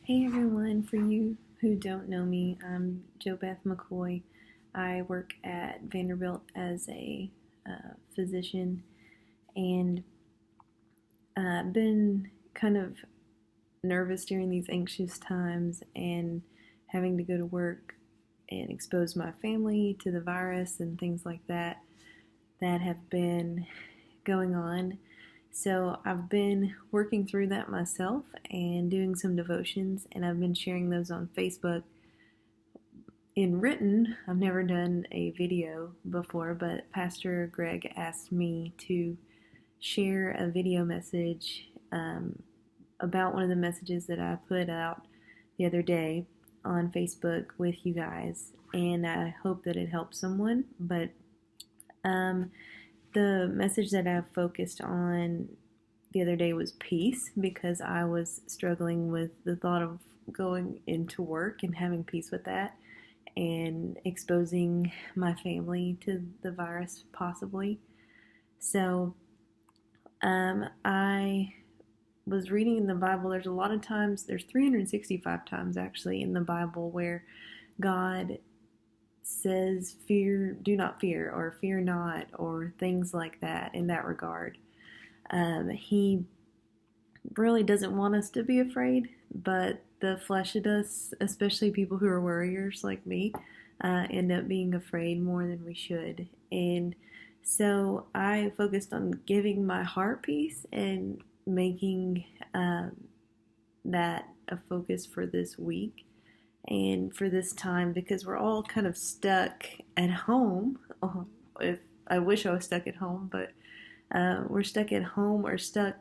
Hey everyone, for you who don't know me, I'm JoBeth McCoy. I work at Vanderbilt as a physician and been kind of nervous during these anxious times and having to go to work and expose my family to the virus and things like that have been going on. So I've been working through that myself and doing some devotions, and I've been sharing those on Facebook in written. I've never done a video before, but Pastor Greg asked me to share a video message about one of the messages that I put out the other day on Facebook with you guys, and I hope that it helps someone. But the message that I focused on the other day was peace, because I was struggling with the thought of going into work and having peace with that and exposing my family to the virus possibly. So I was reading in the Bible. There's a lot of times, there's 365 times actually in the Bible where God says do not fear, or fear not, or things like that in that regard. He really doesn't want us to be afraid, but the flesh of us, especially people who are worriers like me, end up being afraid more than we should. And so I focused on giving my heart peace and making that a focus for this week and for this time, because we're all kind of stuck at home. If I wish I was stuck at home, but we're stuck at home, or stuck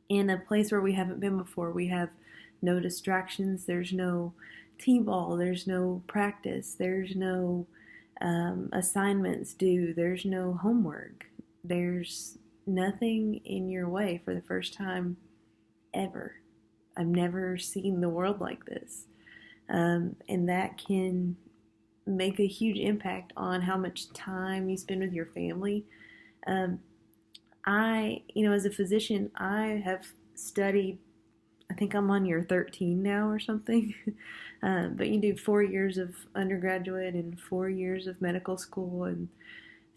in a place where we haven't been before. We have no distractions. There's no t-ball. There's no practice. There's no assignments due. There's no homework. There's nothing in your way for the first time ever. I've never seen the world like this. And that can make a huge impact on how much time you spend with your family. As a physician, I have studied, I think I'm on year 13 now or something. But you do 4 years of undergraduate and 4 years of medical school and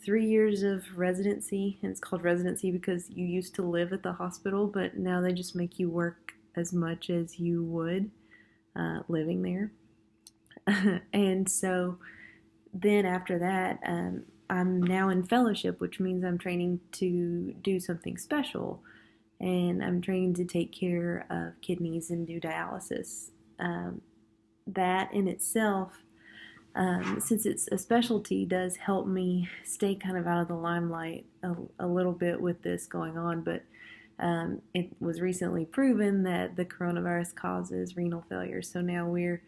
3 years of residency. And it's called residency because you used to live at the hospital, but now they just make you work as much as you would living there. And so then after that, I'm now in fellowship, which means I'm training to do something special. And I'm training to take care of kidneys and do dialysis. That in itself, since it's a specialty, does help me stay kind of out of the limelight a little bit with this going on. But it was recently proven that the coronavirus causes renal failure. So now we're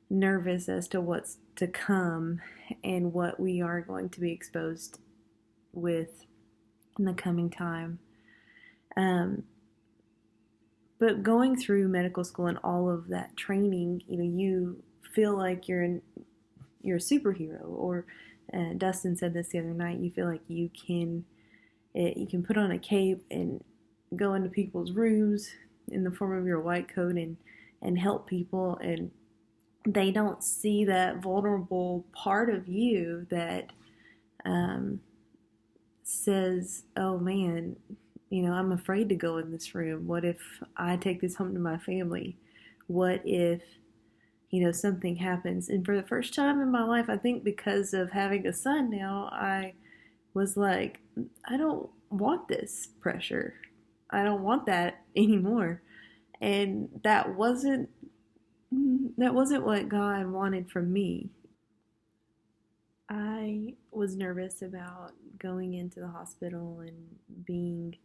nervous as to what's to come and what we are going to be exposed with in the coming time. But going through medical school and all of that training, you feel like you're a superhero. Or Dustin said this the other night. You feel like you can put on a cape and go into people's rooms in the form of your white coat and help people, and they don't see that vulnerable part of you that says, oh man, I'm afraid to go in this room. What if I take this home to my family? What if, something happens? And for the first time in my life, I think because of having a son now, I was like, I don't want this pressure. I don't want that anymore. And that wasn't what God wanted from me. I was nervous about going into the hospital and being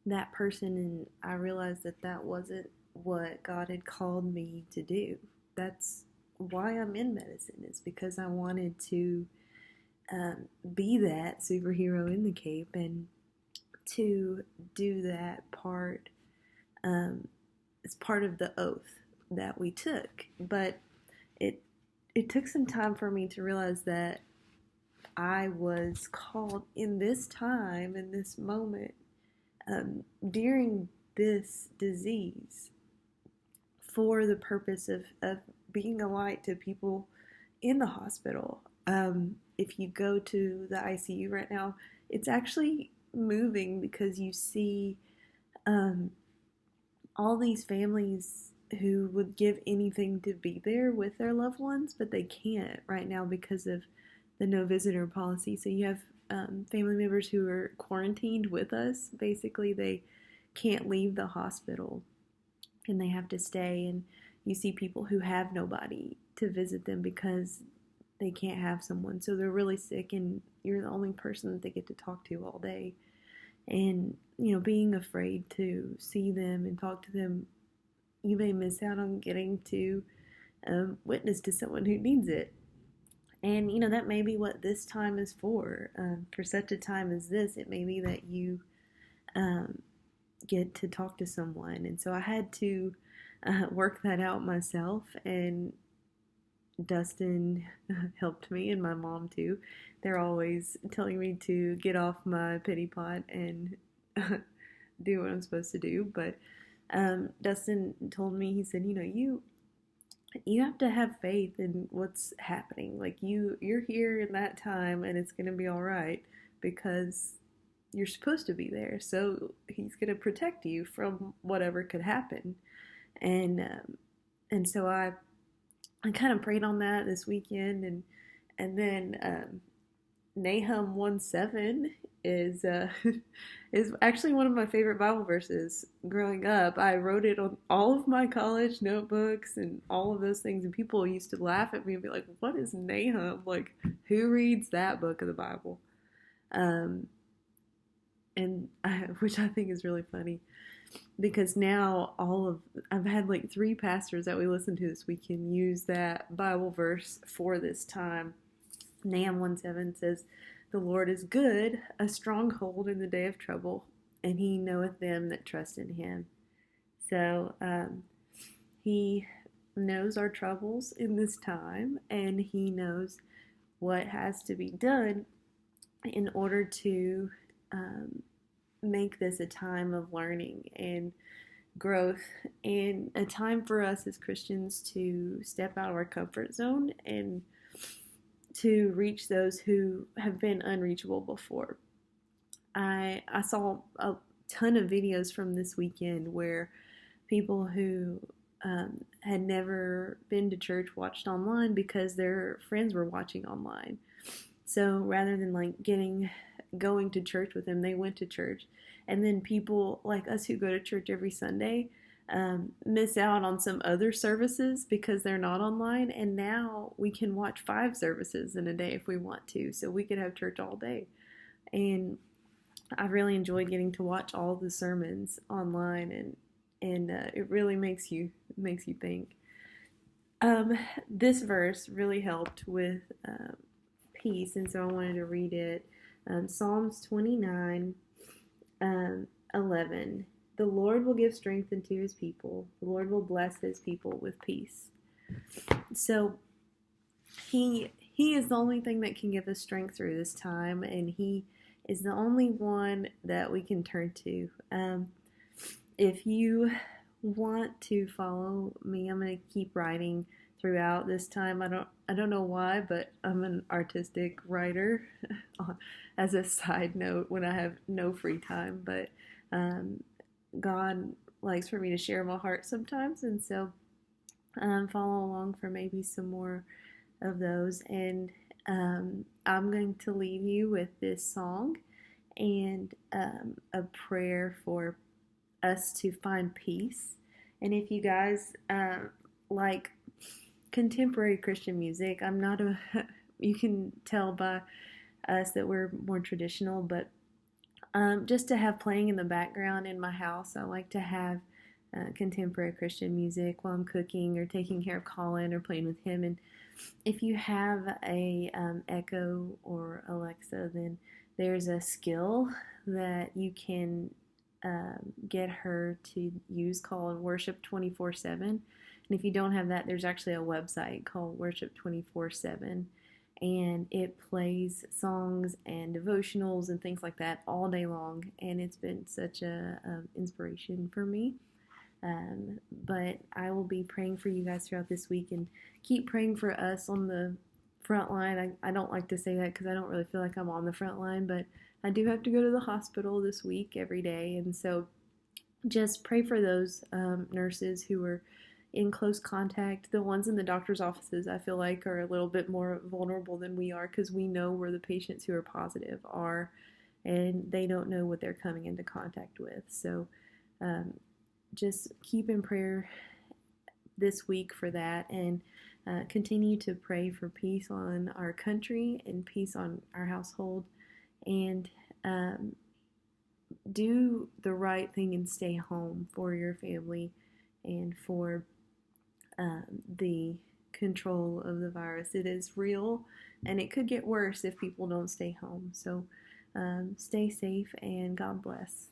that person, and I realized that wasn't what God had called me to do. That's why I'm in medicine. It's because I wanted to be that superhero in the cape and to do that part. It's part of the oath that we took. But it took some time for me to realize that I was called in this time, in this moment, during this disease, for the purpose of being a light to people in the hospital. If you go to the ICU right now, it's actually moving because you see um, all these families who would give anything to be there with their loved ones, but they can't right now because of the no visitor policy. So you have family members who are quarantined with us. Basically, they can't leave the hospital and they have to stay. And you see people who have nobody to visit them because they can't have someone. So they're really sick, and you're the only person that they get to talk to all day. And, being afraid to see them and talk to them, you may miss out on getting to witness to someone who needs it. And, that may be what this time is for. For such a time as this, it may be that you get to talk to someone. And so I had to work that out myself, and Dustin helped me, and my mom too. They're always telling me to get off my pity pot and do what I'm supposed to do. But Dustin told me, he said, you have to have faith in what's happening. Like you're here in that time, and it's gonna be all right because you're supposed to be there. So he's gonna protect you from whatever could happen. And so I kind of prayed on that this weekend, and then Nahum 1:7 is is actually one of my favorite Bible verses growing up. I wrote it on all of my college notebooks and all of those things, and people used to laugh at me and be like, "What is Nahum? Like, who reads that book of the Bible?" Which I think is really funny. Because now I've had like 3 pastors that we listened to this weekend use that Bible verse for this time. Nahum 1:7 says, "The Lord is good, a stronghold in the day of trouble, and he knoweth them that trust in him." So he knows our troubles in this time, and he knows what has to be done in order to make this a time of learning and growth, and a time for us as Christians to step out of our comfort zone and to reach those who have been unreachable before. I saw a ton of videos from this weekend where people who had never been to church watched online because their friends were watching online. So rather than going to church with them, they went to church. And then people like us who go to church every Sunday miss out on some other services because they're not online. And now we can watch 5 services in a day if we want to. So we could have church all day. And I really enjoyed getting to watch all the sermons online, and it really makes you think. This verse really helped with peace, and so I wanted to read it. Psalms 29, 11. The Lord will give strength unto his people. The Lord will bless his people with peace. So he is the only thing that can give us strength through this time, and he is the only one that we can turn to. If you want to follow me, I'm going to keep writing throughout this time. I don't know why, but I'm an artistic writer as a side note when I have no free time. But God likes for me to share my heart sometimes, and so follow along for maybe some more of those. And I'm going to leave you with this song and a prayer for us to find peace. And if you guys like contemporary Christian music, you can tell by us that we're more traditional, but just to have playing in the background in my house, I like to have contemporary Christian music while I'm cooking or taking care of Colin or playing with him. And if you have a Echo or Alexa, then there's a skill that you can get her to use called Worship 24/7. And if you don't have that, there's actually a website called Worship 24/7, and it plays songs and devotionals and things like that all day long, and it's been such a inspiration for me. But I will be praying for you guys throughout this week, and keep praying for us on the front line. I don't like to say that because I don't really feel like I'm on the front line, but I do have to go to the hospital this week every day. And so just pray for those nurses who are in close contact. The ones in the doctor's offices, I feel like, are a little bit more vulnerable than we are because we know where the patients who are positive are, and they don't know what they're coming into contact with. So um, just keep in prayer this week for that, and continue to pray for peace on our country and peace on our household, and do the right thing and stay home for your family and for the control of the virus. It is real, and it could get worse if people don't stay home. So stay safe, and God bless.